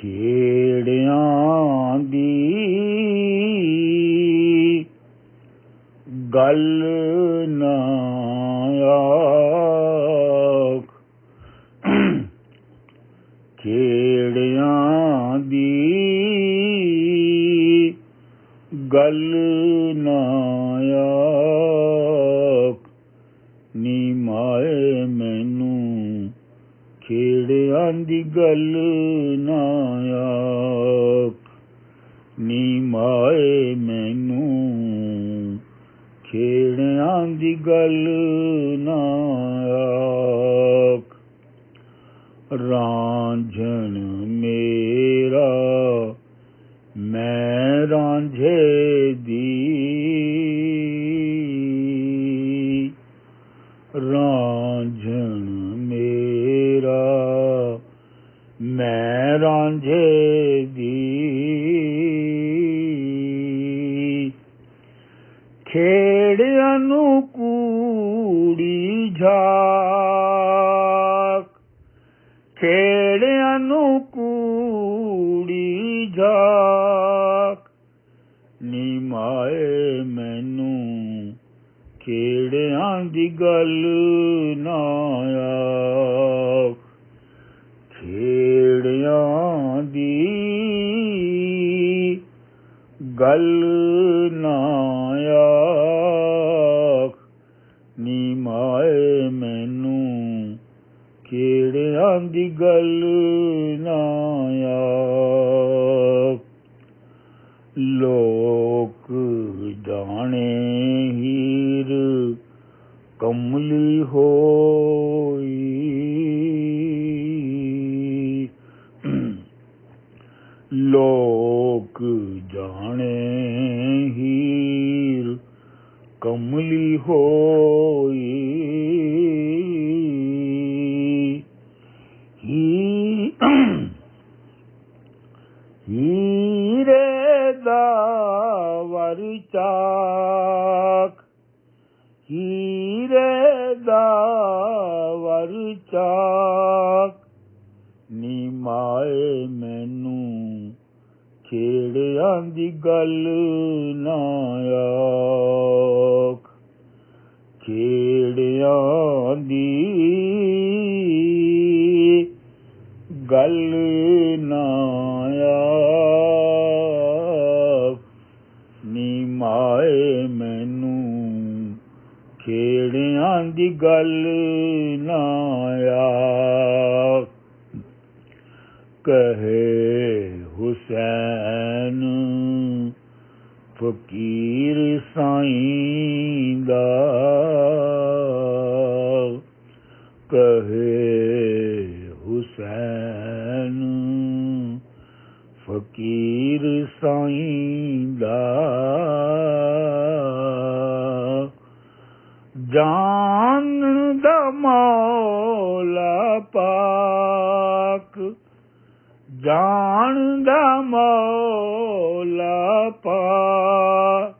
ਖੇੜਿਆਂ ਦੀ ਗੱਲ ਨਾ ਆਖ, ਖੇੜਿਆਂ ਦੀ ਗੱਲ ਨਾ ਆਖ, ਨੀ ਮਾਏ ਮੈਨੂੰ ਖੇੜਿਆਂ ਦੀ ਗੱਲ ਨਾ ਆਖ, ਨੀ ਮਾਏ ਮੈਨੂੰ ਖੇੜਿਆਂ ਦੀ ਗੱਲ ਨਾ ਆਖ। ਰਾਂਝਣ ਮੇਰਾ ਮੈਂ ਰਾਂਝੇ ਦੀ, ਰਾਂਝਣ ਮੇਰਾ ਮੈਂ ਰਾਂਝੇ ਦੀ, ਖੇੜਿਆਂ ਨੂੰ ਕੂੜੀ ਝਾਕ, ਖੇੜਿਆਂ ਨੂੰ ਕੂੜੀ ਝਾਕ, ਨੀ ਮਾਏ ਮੈਨੂੰ ਖੇੜਿਆਂ ਦੀ ਗੱਲ ਨਾ ਆਖ, ਖੇੜਿਆਂ ਦੀ ਗੱਲ ਨਾ ਆਖ, ਨੀ ਮਾਏ ਮੈਨੂੰ ਖੇੜਿਆਂ ਦੀ ਗੱਲ ਨਾ ਆਖ। ਲੋਕ ਜਾਣੇ ਹੀਰ ਕਮਲੀ ਹੋਈ, ਲੋਕ ਜਾਣੇ ਹੀਰ ਕਮਲੀ ਹੋਈ, ਹੀਰੇ ਦਾ ਵਰ ਚਾਕ, ਹੀਰੇ ਦਾ ਵਰ ਚਾਕ, ਨੀ ਮਾਏ ਮੈਨੂੰ ਖੇੜਿਆਂ ਦੀ ਗੱਲ ਨਾ ਆਖ, ਖੇੜਿਆਂ ਦੀ ਗੱਲ ਨਾ ਆਖ, ਨੀ ਮਾਏ ਮੈਨੂੰ ਖੇੜਿਆਂ ਦੀ ਗੱਲ ਨਾ ਆਖ। ਕਹੇ ਹੁਸੈਨ ਫਕੀਰ ਸਾਈਂ ਦਾ, ਕਹੇ ਹੁਸੈਨ ਫਕੀਰ ਸਾਈਂ ਦਾ, ਜਾਣਦਾ ਮੌਲਾ ਪਾਕ, ਜਾਣਦਾ ਮੌਲਾ ਪਾਕ,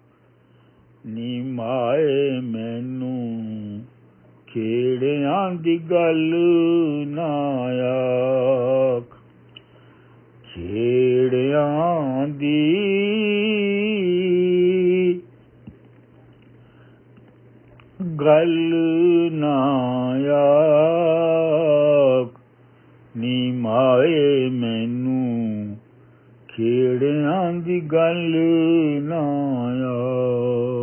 ਨੀ ਮਾਏ ਮੈਨੂੰ ਖੇੜਿਆਂ ਦੀ ਗੱਲ ਨਾ ਆਖ, ਖੇੜਿਆਂ ਦੀ ਗੱਲ ਨਾ ਆਖ, ਨੀ ਮਾਏ ਮੈਨੂੰ ਖੇੜਿਆਂ ਦੀ ਗੱਲ ਨਾ ਆਖ।